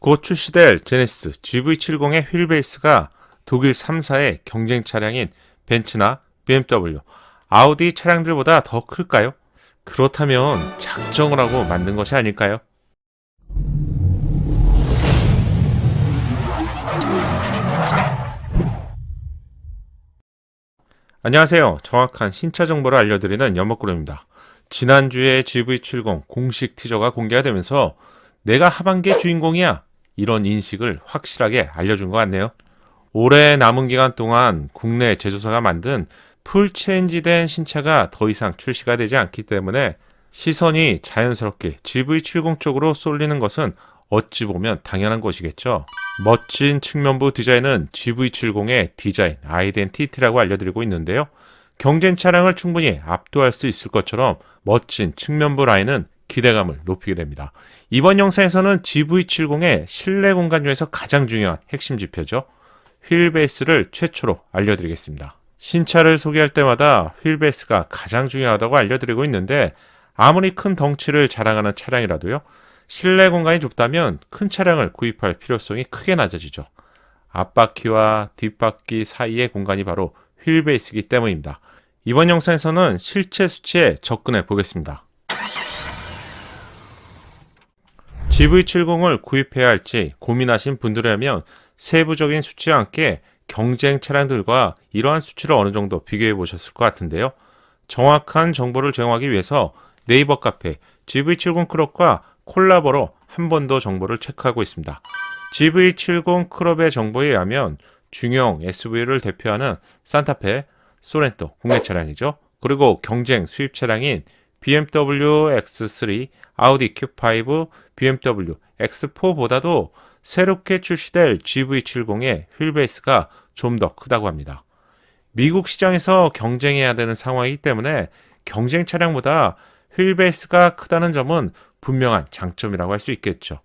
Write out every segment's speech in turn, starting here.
곧 출시될 제네시스 GV70의 휠베이스가 독일 3사의 경쟁 차량인 벤츠나 BMW, 아우디 차량들보다 더 클까요? 그렇다면 작정을 하고 만든 것이 아닐까요? 안녕하세요. 정확한 신차 정보를 알려드리는 연목구름입니다. 지난주에 GV70 공식 티저가 공개가 되면서 내가 하반기의 주인공이야, 이런 인식을 확실하게 알려준 것 같네요. 올해 남은 기간 동안 국내 제조사가 만든 풀 체인지된 신차가 더 이상 출시가 되지 않기 때문에 시선이 자연스럽게 GV70 쪽으로 쏠리는 것은 어찌 보면 당연한 것이겠죠. 멋진 측면부 디자인은 GV70의 디자인 아이덴티티라고 알려드리고 있는데요. 경쟁 차량을 충분히 압도할 수 있을 것처럼 멋진 측면부 라인은 기대감을 높이게 됩니다. 이번 영상에서는 GV70의 실내 공간 중에서 가장 중요한 핵심 지표죠. 휠베이스를 최초로 알려드리겠습니다. 신차를 소개할 때마다 휠베이스가 가장 중요하다고 알려드리고 있는데, 아무리 큰 덩치를 자랑하는 차량이라도요, 실내 공간이 좁다면 큰 차량을 구입할 필요성이 크게 낮아지죠. 앞바퀴와 뒷바퀴 사이의 공간이 바로 휠베이스이기 때문입니다. 이번 영상에서는 실제 수치에 접근해 보겠습니다. GV70을 구입해야 할지 고민하신 분들이라면 세부적인 수치와 함께 경쟁 차량들과 이러한 수치를 어느 정도 비교해 보셨을 것 같은데요. 정확한 정보를 제공하기 위해서 네이버 카페 GV70 클럽과 콜라보로 한 번 더 정보를 체크하고 있습니다. GV70 클럽의 정보에 의하면 중형 SUV를 대표하는 산타페, 소렌토 국내 차량이죠. 그리고 경쟁 수입 차량인 BMW X3, 아우디 Q5, BMW X4보다도 새롭게 출시될 GV70의 휠베이스가 좀 더 크다고 합니다. 미국 시장에서 경쟁해야 되는 상황이기 때문에 경쟁 차량보다 휠베이스가 크다는 점은 분명한 장점이라고 할 수 있겠죠.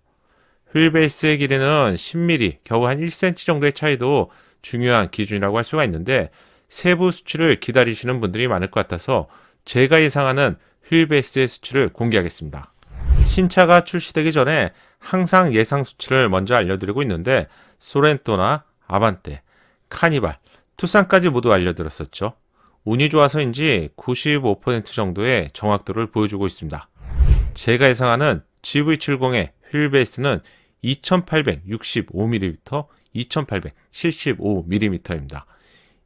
휠베이스의 길이는 10mm, 겨우 한 1cm 정도의 차이도 중요한 기준이라고 할 수가 있는데, 세부 수치를 기다리시는 분들이 많을 것 같아서 제가 예상하는 휠베이스의 수치를 공개하겠습니다. 신차가 출시되기 전에 항상 예상 수치를 먼저 알려드리고 있는데, 소렌토나 아반떼, 카니발, 투싼까지 모두 알려드렸었죠. 운이 좋아서인지 95% 정도의 정확도를 보여주고 있습니다. 제가 예상하는 GV70의 휠베이스는 2865mm, 2875mm입니다.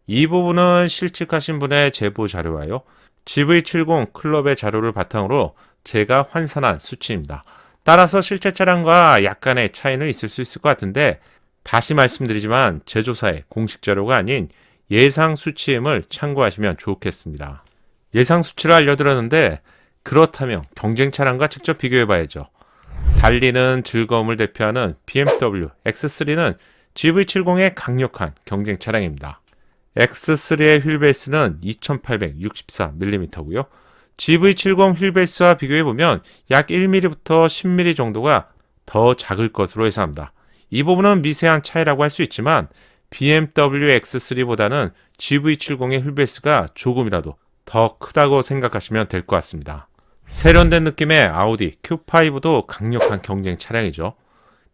이 부분은 실측하신 분의 제보 자료와요, GV70 클럽의 자료를 바탕으로 제가 환산한 수치입니다. 따라서 실제 차량과 약간의 차이는 있을 수 있을 것 같은데, 다시 말씀드리지만 제조사의 공식 자료가 아닌 예상 수치임을 참고하시면 좋겠습니다. 예상 수치를 알려드렸는데, 그렇다면 경쟁 차량과 직접 비교해봐야죠. 달리는 즐거움을 대표하는 BMW X3는 GV70의 강력한 경쟁 차량입니다. X3의 휠베이스는 2864mm고요. GV70 휠베이스와 비교해보면 약 1mm부터 10mm 정도가 더 작을 것으로 예상합니다. 이 부분은 미세한 차이라고 할 수 있지만 BMW X3보다는 GV70의 휠베이스가 조금이라도 더 크다고 생각하시면 될 것 같습니다. 세련된 느낌의 아우디 Q5도 강력한 경쟁 차량이죠.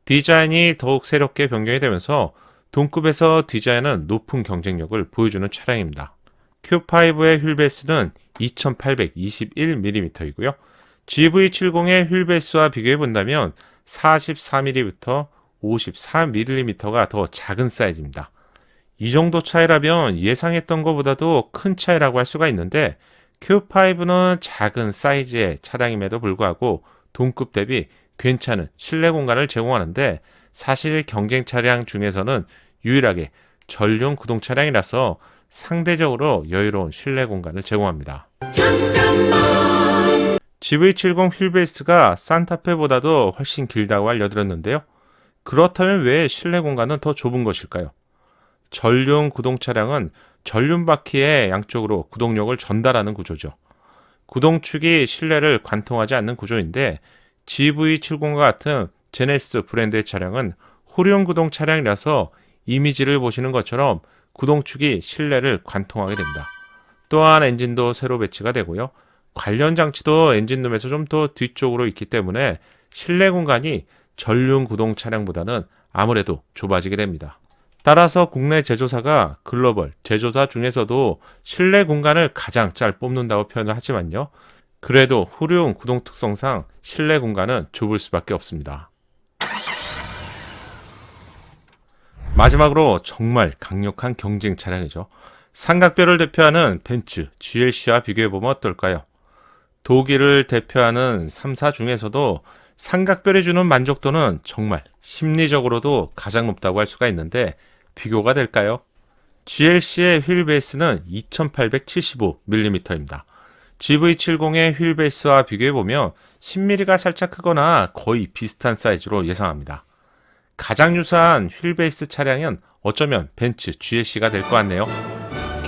디자인이 더욱 새롭게 변경이 되면서 동급에서 디자인은 높은 경쟁력을 보여주는 차량입니다. Q5의 휠베이스는 2821mm이고요. GV70의 휠베이스와 비교해 본다면 44mm부터 54mm가 더 작은 사이즈입니다. 이 정도 차이라면 예상했던 것보다도 큰 차이라고 할 수가 있는데, Q5는 작은 사이즈의 차량임에도 불구하고 동급 대비 괜찮은 실내 공간을 제공하는데, 사실 경쟁 차량 중에서는 유일하게 전륜 구동 차량이라서 상대적으로 여유로운 실내 공간을 제공합니다. GV70 휠베이스가 산타페보다도 훨씬 길다고 알려드렸는데요. 그렇다면 왜 실내 공간은 더 좁은 것일까요? 전륜 구동 차량은 전륜 바퀴에 양쪽으로 구동력을 전달하는 구조죠. 구동축이 실내를 관통하지 않는 구조인데, GV70과 같은 제네시스 브랜드의 차량은 호륜 구동 차량이라서 이미지를 보시는 것처럼 구동축이 실내를 관통하게 됩니다. 또한 엔진도 새로 배치가 되고요. 관련 장치도 엔진룸에서 좀 더 뒤쪽으로 있기 때문에 실내 공간이 전륜 구동 차량보다는 아무래도 좁아지게 됩니다. 따라서 국내 제조사가 글로벌 제조사 중에서도 실내 공간을 가장 잘 뽑는다고 표현을 하지만요. 그래도 훌륭 구동 특성상 실내 공간은 좁을 수밖에 없습니다. 마지막으로 정말 강력한 경쟁 차량이죠. 삼각별을 대표하는 벤츠 GLC와 비교해보면 어떨까요? 독일을 대표하는 3사 중에서도 삼각별이 주는 만족도는 정말 심리적으로도 가장 높다고 할 수가 있는데 비교가 될까요? GLC의 휠 베이스는 2875mm입니다. GV70의 휠 베이스와 비교해보면 10mm가 살짝 크거나 거의 비슷한 사이즈로 예상합니다. 가장 유사한 휠 베이스 차량은 어쩌면 벤츠 GLC가 될 것 같네요.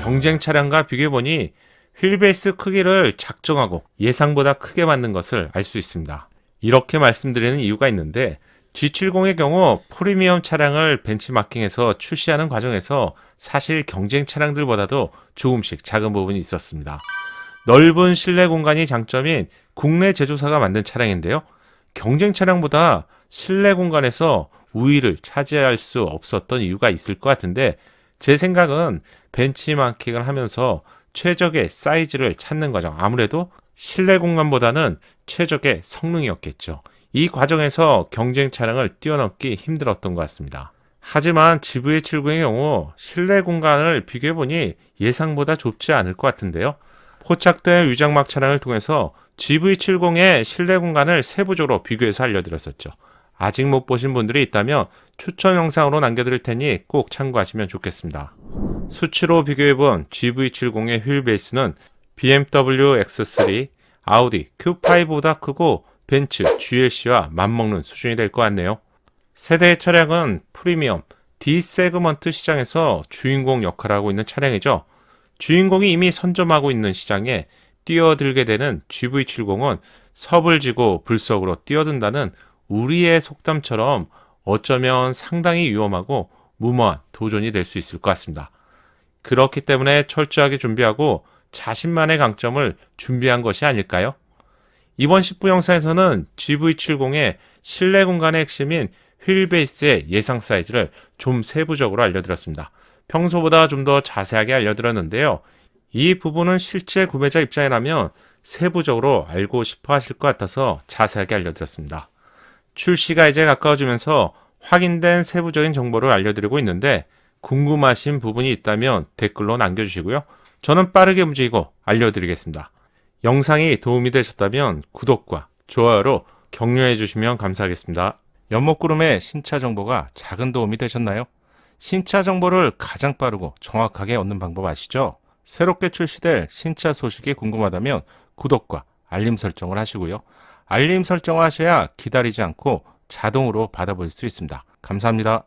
경쟁 차량과 비교해보니 휠 베이스 크기를 작정하고 예상보다 크게 만든 것을 알 수 있습니다. 이렇게 말씀드리는 이유가 있는데 G70의 경우 프리미엄 차량을 벤치마킹해서 출시하는 과정에서 사실 경쟁 차량들보다도 조금씩 작은 부분이 있었습니다. 넓은 실내 공간이 장점인 국내 제조사가 만든 차량인데요. 경쟁 차량보다 실내 공간에서 우위를 차지할 수 없었던 이유가 있을 것 같은데 제 생각은 벤치마킹을 하면서 최적의 사이즈를 찾는 과정, 아무래도 실내 공간보다는 최적의 성능이었겠죠. 이 과정에서 경쟁 차량을 뛰어넘기 힘들었던 것 같습니다. 하지만 GV70의 경우 실내 공간을 비교해보니 예상보다 좁지 않을 것 같은데요. 포착된 위장막 차량을 통해서 GV70의 실내 공간을 세부적으로 비교해서 알려드렸었죠. 아직 못 보신 분들이 있다면 추천 영상으로 남겨드릴 테니 꼭 참고하시면 좋겠습니다. 수치로 비교해본 GV70의 휠 베이스는 BMW X3, 아우디 Q5보다 크고 벤츠 GLC와 맞먹는 수준이 될 것 같네요. 세대의 차량은 프리미엄 D 세그먼트 시장에서 주인공 역할을 하고 있는 차량이죠. 주인공이 이미 선점하고 있는 시장에 뛰어들게 되는 GV70은 섭을 지고 불석으로 뛰어든다는 우리의 속담처럼 어쩌면 상당히 위험하고 무모한 도전이 될 수 있을 것 같습니다. 그렇기 때문에 철저하게 준비하고 자신만의 강점을 준비한 것이 아닐까요? 이번 10부 영상에서는 GV70의 실내 공간의 핵심인 휠 베이스의 예상 사이즈를 좀 세부적으로 알려드렸습니다. 평소보다 좀 더 자세하게 알려드렸는데요. 이 부분은 실제 구매자 입장이라면 세부적으로 알고 싶어 하실 것 같아서 자세하게 알려드렸습니다. 출시가 이제 가까워지면서 확인된 세부적인 정보를 알려드리고 있는데 궁금하신 부분이 있다면 댓글로 남겨주시고요. 저는 빠르게 움직이고 알려드리겠습니다. 영상이 도움이 되셨다면 구독과 좋아요로 격려해 주시면 감사하겠습니다. 연목구름의 신차 정보가 작은 도움이 되셨나요? 신차 정보를 가장 빠르고 정확하게 얻는 방법 아시죠? 새롭게 출시될 신차 소식이 궁금하다면 구독과 알림 설정을 하시고요. 알림 설정을 하셔야 기다리지 않고 자동으로 받아볼 수 있습니다. 감사합니다.